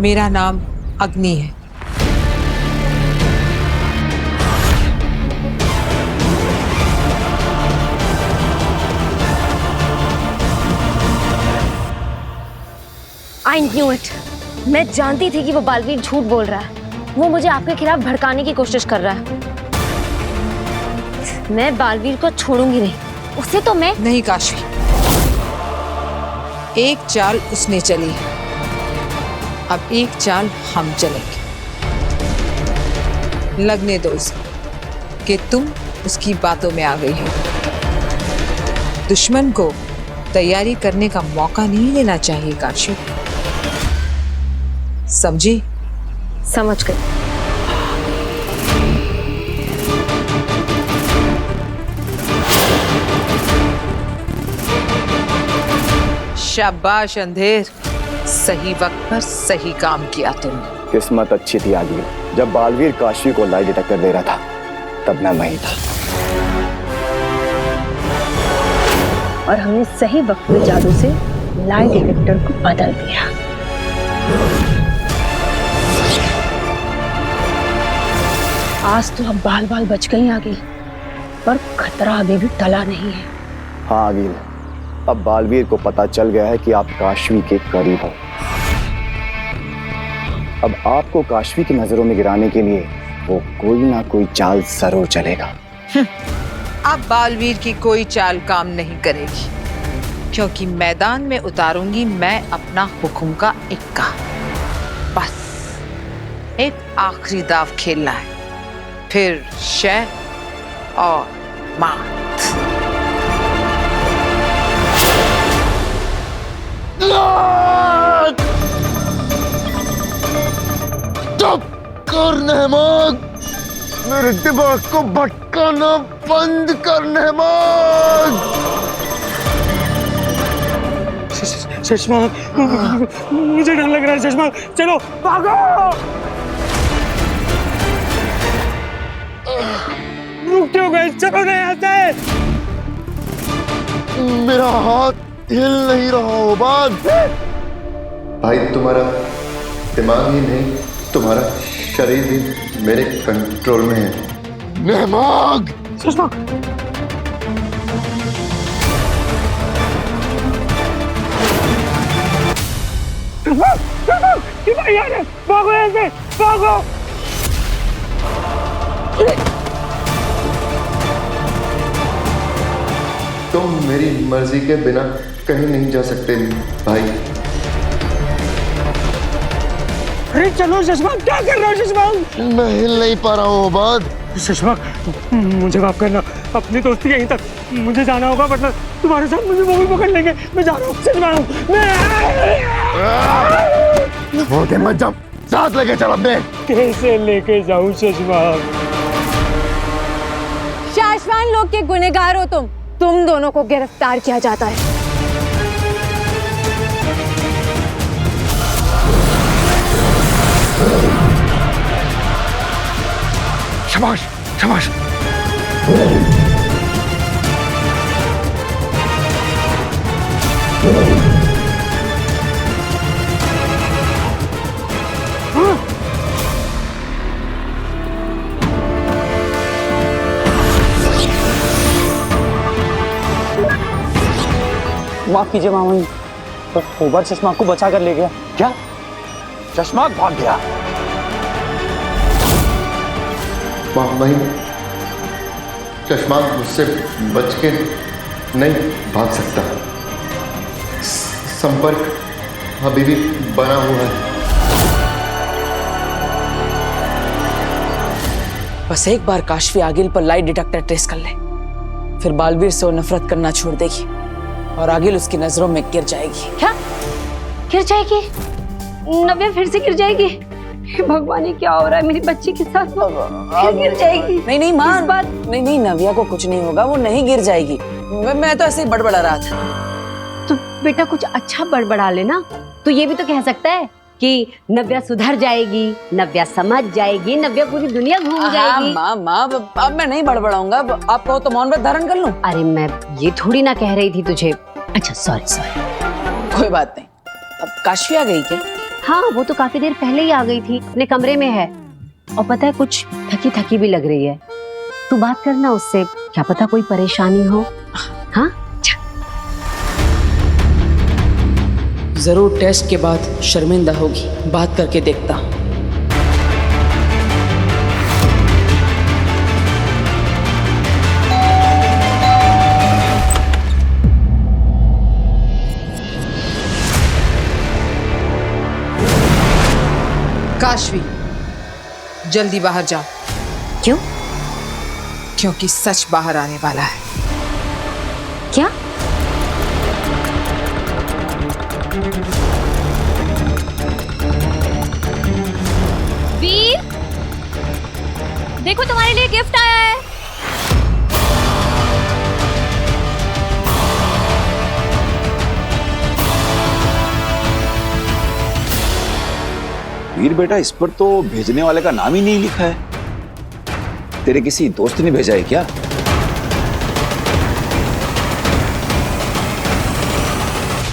मेरा नाम अग्नि है। I knew it. मैं जानती थी कि वो बालवीर झूठ बोल रहा है। वो मुझे आपके खिलाफ भड़काने की कोशिश कर रहा है। मैं बालवीर को छोड़ूंगी नहीं। उसे तो मैं नहीं काशवी, एक चाल उसने चली है, अब एक चाल हम चलेंगे। लगने दो उसे कि तुम उसकी बातों में आ गई हो। दुश्मन को तैयारी करने का मौका नहीं लेना चाहिए काशवी, समझी? समझ गई। शाबाश अंधेर, सही वक्त पर सही काम किया तुमने। किस्मत अच्छी थी आदिल, जब बालवीर काशवी को लाई डिटेक्टर दे रहा था तब मैं वहीं था। और हमने सही वक्त पे जादू से लाई डिटेक्टर को बदल दिया। आज तो अब बाल बाल बच गई आगे, पर खतरा अभी भी टला नहीं है। हाँ आदिल, अब बालवीर को पता चल गया है कि आप काशवी के करीब हो। अब आपको काशवी की नजरों में गिराने के लिए वो कोई ना कोई चाल जरूर चलेगा। अब बालवीर की कोई चाल काम नहीं करेगी, क्योंकि मैदान में उतारूंगी मैं अपना हुक्म का इक्का। बस एक आखिरी दाव खेलना है, फिर शह और मात। चुप कर नेहमाग, मेरे दिमाग को भटकाना बंद कर नेहमाग। शशमाग, मुझे डर लग रहा है। शशमाग चलो भागो। रुकते हो गए, चलो नहीं आते। मेरा हाथ हिल नहीं रहा उबाद। भाई तुम्हारा दिमाग ही नहीं, तुम्हारा शरीर भी मेरे कंट्रोल में है। नेहमाग, शशमाग यार, भागो यहाँ से, भागो। तुम मेरी मर्जी के बिना कहीं नहीं जा सकते भाई। अरे चलो शशमाग, क्या कर रहे हो शशमाग? मैं हिल नहीं पा रहा हूँ उबाद। शशमाग मुझे माफ करना, अपनी दोस्ती यहीं तक, मुझे जाना होगा वरना तुम्हारे साथ मुझे वो भी पकड़ लेंगे। मैं जा रहा हूँ शशमाग। छोटे मत जाओ, साथ लेके चल अपने। कैसे लेके जाऊँ शशमाग? शाश्वान लोग के गुनहगार हो तुम दोनों को गिरफ्तार किया जाता है। शाबाश शाबाश। माफ कीजिए मामा जी, तो ओबर चश्मा को बचा कर ले गया। क्या? चश्मा भाग गया? भाई चश्मा मुझसे बच के नहीं भाग सकता, संपर्क अभी भी बना हुआ है। बस एक बार काशवी आगिल पर लाई डिटेक्टर ट्रेस कर ले, फिर बालवीर से वो नफरत करना छोड़ देगी और आगिल उसकी नजरों में गिर जाएगी। क्या गिर जाएगी? नव्या फिर से गिर जाएगी? भगवान ये क्या हो रहा है मेरी बच्ची के साथ? फिर गिर जाएगी? नहीं मां, नहीं नव्या को कुछ नहीं होगा, वो नहीं गिर जाएगी। मैं तो ऐसे ही बड़बड़ा रहा था। तो बेटा कुछ अच्छा बड़बड़ा लेना। तो ये भी तो कह सकता है कि नव्या सुधर जाएगी, नव्या समझ जाएगी, नव्या पूरी दुनिया घूम जाएगी। माँ अब मैं नहीं बड़बड़ाऊंगा। आप कहो तो मौन व्रत धारण कर लूं? अरे मैं ये थोड़ी ना कह रही थी तुझे। अच्छा सॉरी। कोई बात नहीं। अब काशवी आ गई क्या? हाँ, वो तो काफी देर पहले ही आ गई थी, अपने कमरे में है। और पता है, कुछ थकी थकी भी लग रही है। तू बात करना उससे, क्या पता कोई परेशानी हो। हाँ, जरूर टेस्ट के बाद शर्मिंदा होगी, बात करके देखता हूं। काशवी, जल्दी बाहर जाओ। क्यों? क्योंकि सच बाहर आने वाला है। क्या? वीर, देखो तुम्हारे लिए गिफ्ट आया है। वीर बेटा, इस पर तो भेजने वाले का नाम ही नहीं लिखा है। तेरे किसी दोस्त ने भेजा है क्या?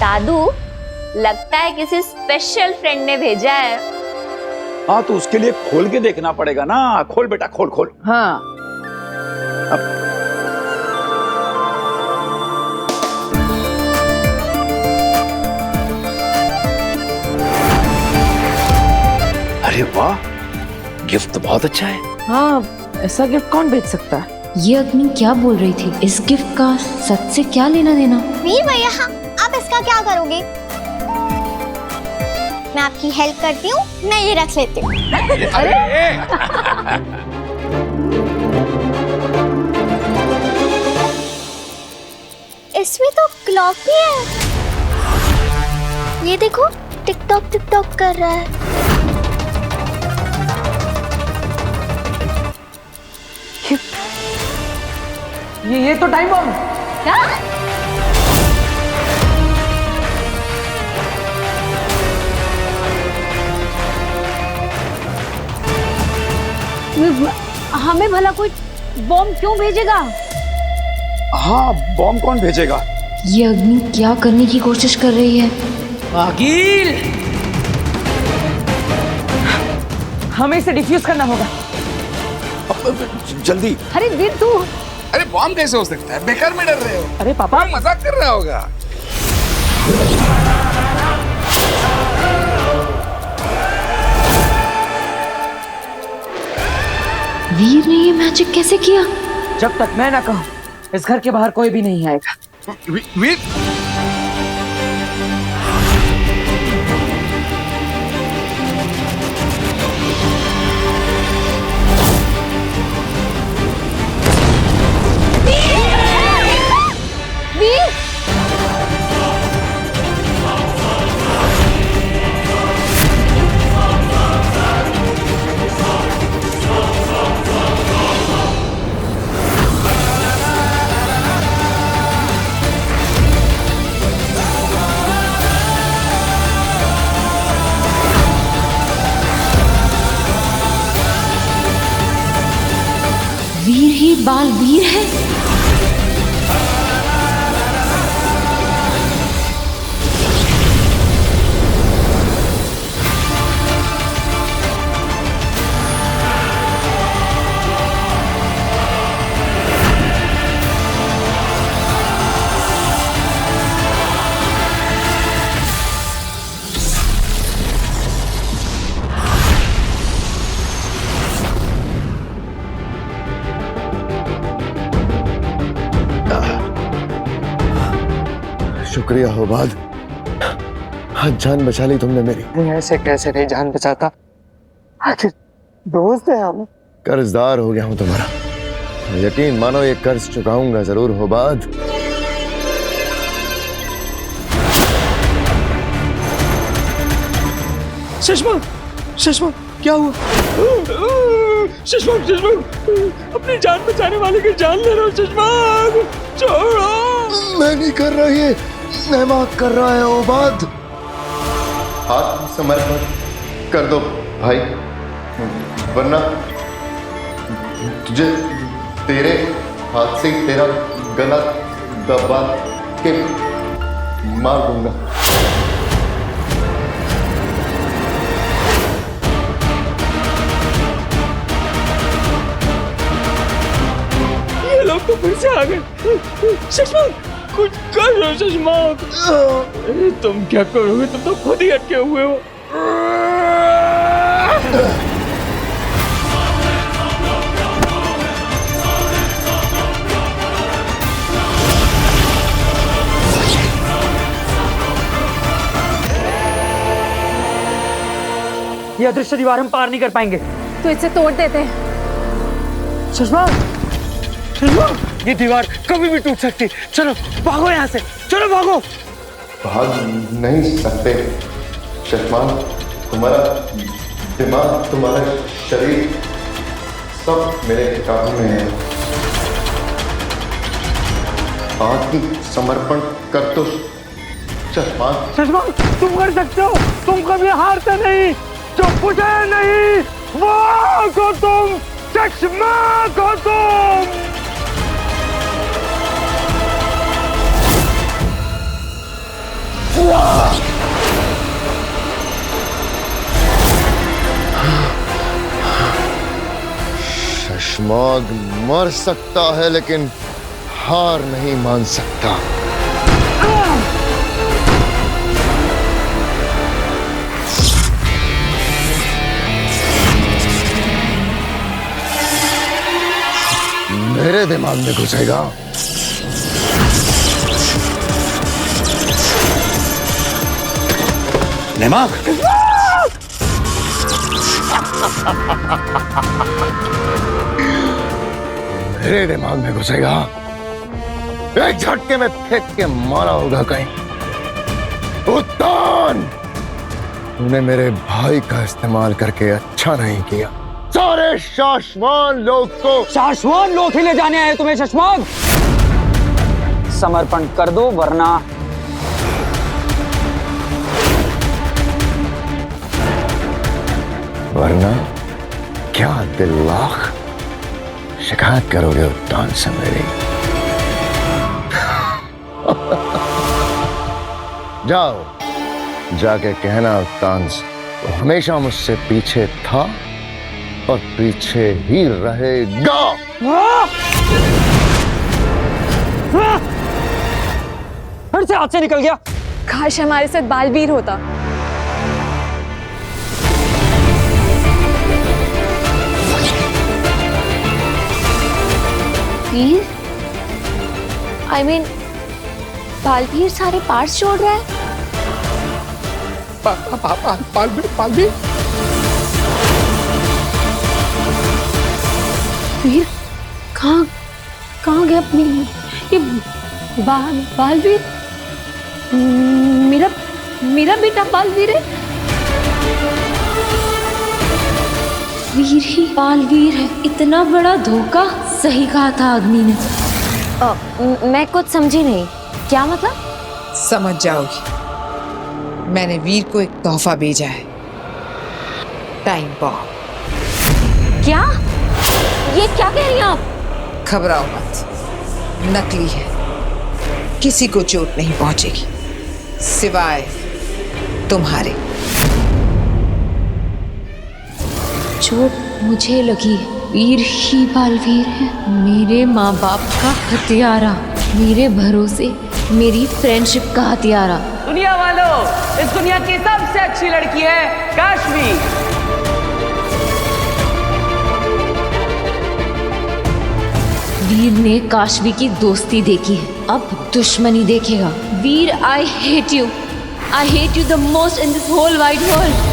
दादू, लगता है किसी स्पेशल फ्रेंड ने भेजा है। हाँ, तो उसके लिए खोल के देखना पड़ेगा ना। खोल बेटा, खोल खोल। हाँ, अरे वाह, गिफ्ट तो बहुत अच्छा है। हाँ, ऐसा गिफ्ट कौन भेज सकता है? ये अग्नि क्या बोल रही थी? इस गिफ्ट का सच से क्या लेना देना? वीर भैया, आप इसका क्या करोगे? मैं आपकी हेल्प करती हूँ, मैं ये रख लेती हूँ। इसमें तो क्लॉक भी है। ये देखो, टिकटॉक टिकटॉक कर रहा है। ये तो टाइम बम। क्या? हमें भला कोई बॉम्ब क्यों भेजेगा? हाँ, बॉम्ब कौन भेजेगा? ये अग्नि क्या करने की कोशिश कर रही है? आगिल, हमें इसे डिफ्यूज करना होगा। जल्दी। अरे वीर, तू अरे बॉम्ब कैसे हो सकता है? बेकार में डर रहे हो। अरे पापा, मजाक कर रहा होगा। वीर ने ये मैजिक कैसे किया? जब तक मैं ना कहूं, इस घर के बाहर कोई भी नहीं आएगा। वीर, वीर ही बालवीर है। शुक्रिया होबाद, आज जान बचा ली तुमने मेरी। ऐसे कैसे नहीं जान बचाता, आखिर दोस्त है हम। कर्जदार हो गया हूं तुम्हारा, यकीन मानो ये कर्ज चुकाऊंगा जरूर होबाद। सुषमा, सुषमा, क्या हुआ? सुषमा, सुषमा, अपनी जान बचाने वाले की जान ले रहा हूँ। सुषमा, छोड़ो। मैं नहीं कर रहा, ये मेहमान कर रहा है होबाद। हाथ समर्पण कर दो भाई, वरना तुझे तेरे हाथ से तेरा गला दबा के मार दूंगा। तो फिर से आ गए। शशमाक, कुछ करो शशमाक। तुम क्या करोगे, तुम तो खुद ही अटके हुए हो। ये अदृश्य दीवार हम पार नहीं कर पाएंगे। तो इसे तोड़ देते हैं। शशमाक, शशमाक, ये दीवार कभी भी टूट सकती। चलो भागो यहाँ से, चलो भागो। भाग नहीं सकते शशमान, तुम्हारा दिमाग, तुम्हारा शरीर सब मेरे काबू में है। आत्मसमर्पण कर दो शशमान। शशमाक, तुम कर सकते हो, तुम कभी हारते नहीं, जो मुझे नहीं वो को तुम, शशमाक हो तुम। शशमाग मर सकता है लेकिन हार नहीं मान सकता। मेरे दिमाग में घुसेगा। दिमाग मेरे दिमाग में घुसेगा, एक झटके में फेंक के मारा होगा कहीं। उत्तान, तूने मेरे भाई का इस्तेमाल करके अच्छा नहीं किया। सारे शाश्वान लोग को शाश्वत लोग ही ले जाने आए तुम्हें शशमाक। समर्पण कर दो वरना क्या दिल लाख शिकायत करोगे उत्तान से मेरी? जाओ, जाके कहना उत्तान से वो हमेशा मुझसे पीछे था और पीछे ही रहेगा। फिर से हाथ से निकल गया। काश हमारे साथ बालवीर होता। वीर, I mean, बालवीर सारे पार्ट्स जोड़ रहा है। बालवीर वीर, कहाँ गया अपनी ये बालवीर? मेरा बेटा बालवीर है। वीर ही बालवीर है, इतना बड़ा धोखा। सही कहा था अग्नि ने। मैं कुछ समझी नहीं, क्या मतलब? समझ जाओगी। मैंने वीर को एक तोहफा भेजा है, टाइम बॉम्ब। क्या? ये क्या कह रही हैं आप? घबराओ मत, नकली है, किसी को चोट नहीं पहुंचेगी सिवाय तुम्हारे। चोट मुझे लगी, वीर ही बालवीर है। मेरे माँ बाप का हथियारा, मेरे भरोसे मेरी फ्रेंडशिप का हथियारा। दुनिया वालों, इस दुनिया की सबसे अच्छी लड़की है काशवी। वीर ने काशवी की दोस्ती देखी है, अब दुश्मनी देखेगा। Veer, I hate you the most in this whole wide world.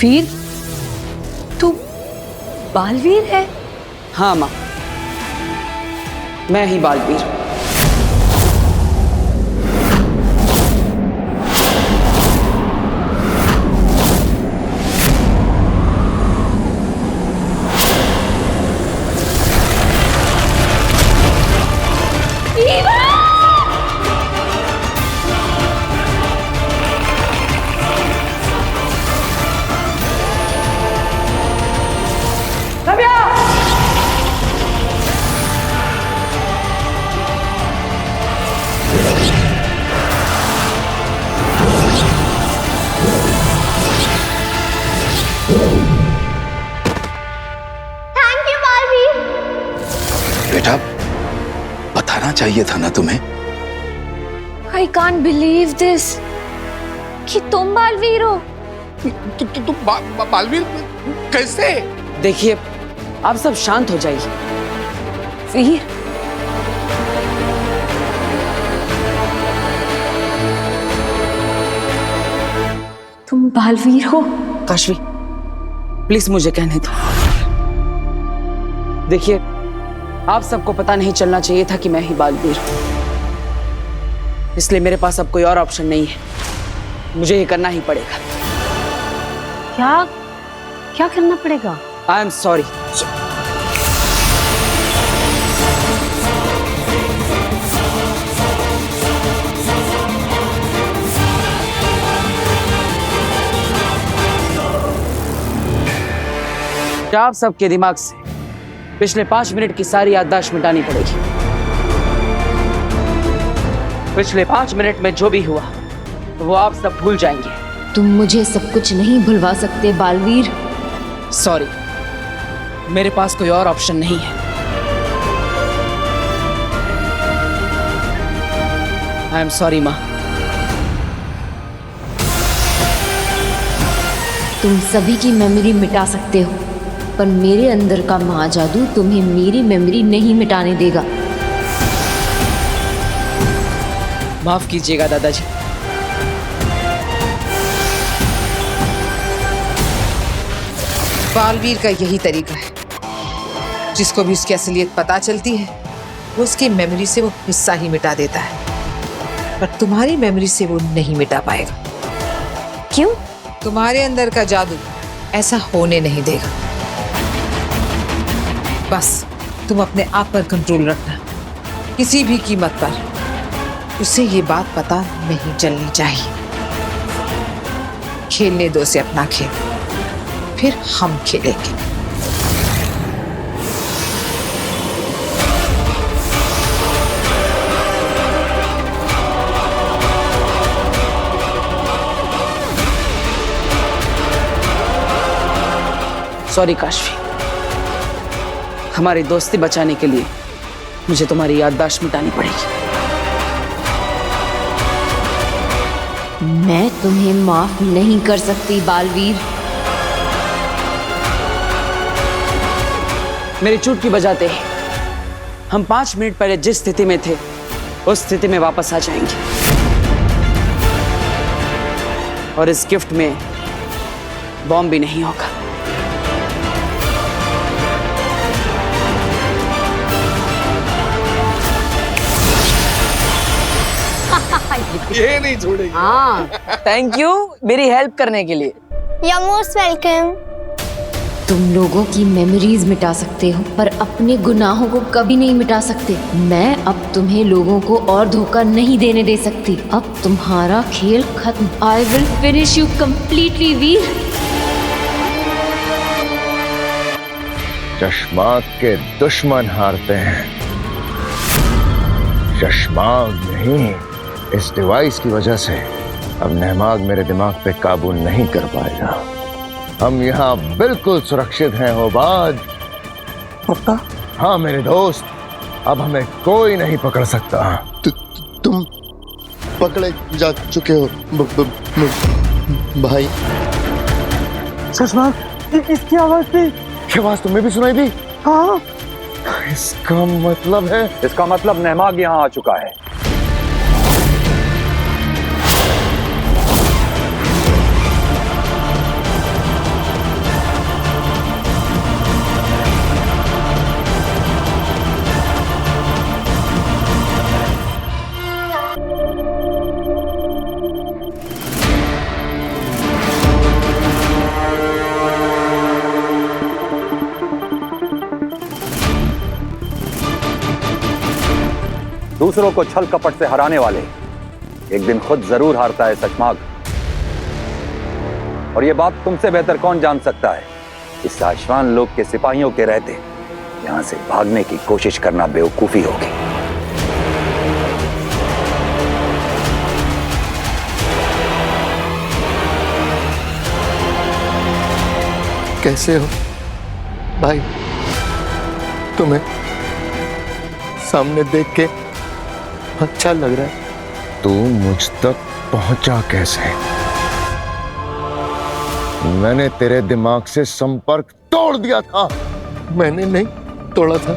Veer, तू बालवीर है? हाँ माँ, मैं ही बालवीर। Thank you Baalveer. बेटा, बताना चाहिए था ना तुम्हें। आई कांट बिलीव दिस कि तुम बालवीर हो। तुम बालवीर कैसे? देखिए, आप सब शांत हो जाइए। वीर, तुम बालवीर हो? काशवी, प्लीज मुझे कहने दो। देखिए, आप सबको पता नहीं चलना चाहिए था कि मैं ही बालवीर हूं, इसलिए मेरे पास अब कोई और ऑप्शन नहीं है। मुझे ये करना ही पड़ेगा। क्या क्या करना पड़ेगा? I am sorry. आप सबके दिमाग से पिछले 5 मिनट की सारी याददाश्त मिटानी पड़ेगी। पिछले 5 मिनट में जो भी हुआ वो आप सब भूल जाएंगे। तुम मुझे सब कुछ नहीं भुलवा सकते बालवीर। सॉरी, मेरे पास कोई और ऑप्शन नहीं है। आई एम सॉरी माँ। तुम सभी की मेमोरी मिटा सकते हो, पर मेरे अंदर का महाजादू तुम्हें मेरी मेमोरी नहीं मिटाने देगा। माफ कीजिएगा दादाजी। बालवीर का यही तरीका है, जिसको भी उसकी असलियत पता चलती है वो उसकी मेमोरी से वो हिस्सा ही मिटा देता है, पर तुम्हारी मेमोरी से वो नहीं मिटा पाएगा। क्यों? तुम्हारे अंदर का जादू ऐसा होने नहीं देगा। बस तुम अपने आप पर कंट्रोल रखना, किसी भी कीमत पर। उसे ये बात पता नहीं चलनी चाहिए। खेलने दो उसे अपना खेल, फिर हम खेलेंगे। सॉरी काशवी, हमारी दोस्ती बचाने के लिए मुझे तुम्हारी याददाश्त मिटानी पड़ेगी। मैं तुम्हें माफ नहीं कर सकती बालवीर। मेरी चुटकी बजाते ही हम 5 मिनट पहले जिस स्थिति में थे उस स्थिति में वापस आ जाएंगे, और इस गिफ्ट में बॉम्ब भी नहीं होगा। ये नहीं छोड़ेगी। हाँ, थैंक यू मेरी हेल्प करने के लिए। You're most welcome. तुम लोगों की मेमोरीज मिटा सकते हो, पर अपने गुनाहों को कभी नहीं मिटा सकते। मैं अब तुम्हें लोगों को और धोखा नहीं देने दे सकती। अब तुम्हारा खेल खत्म। I will finish you completely Veer. चश्मा के दुश्मन हारते हैं, चश्मा नहीं। इस डिवाइस की वजह से अब नहमाग मेरे दिमाग पे काबू नहीं कर पाएगा। हम यहाँ बिल्कुल सुरक्षित हैं होबाज। पक्का? हाँ मेरे दोस्त, अब हमें कोई नहीं पकड़ सकता। तुम पकड़े जा चुके हो भाई। चश्मा, इसकी आवाज थी। ये आवाज तुम्हें भी सुनाई दी? हाँ। इसका मतलब नहमाग यहाँ आ चुका है। दूसरों को छल कपट से हराने वाले एक दिन खुद जरूर हारता है सचमाग। और ये बात तुमसे बेहतर कौन जान सकता है कि साशवान लोग के सिपाहियों के रहते यहां से भागने की कोशिश करना बेवकूफी होगी। कैसे हो भाई? तुम्हें सामने देख के अच्छा लग रहा है। तू मुझ तक पहुंचा कैसे? मैंने तेरे दिमाग से संपर्क तोड़ दिया था। मैंने नहीं तोड़ा था।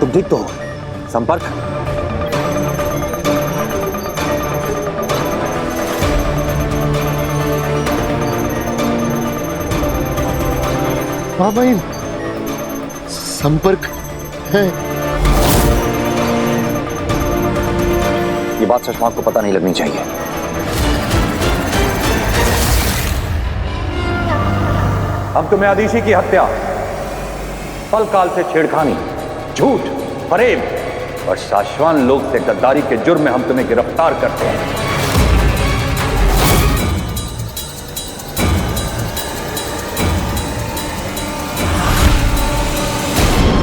तुम ठीक तो हो? संपर्क? हाँ भाई, संपर्क है। ये बात सचमाग को पता नहीं लगनी चाहिए। हम तुम्हें अदीशी की हत्या, पल काल से छेड़खानी, झूठ, फरेब और साशवान लोग से गद्दारी के जुर्म में हम तुम्हें गिरफ्तार करते हैं।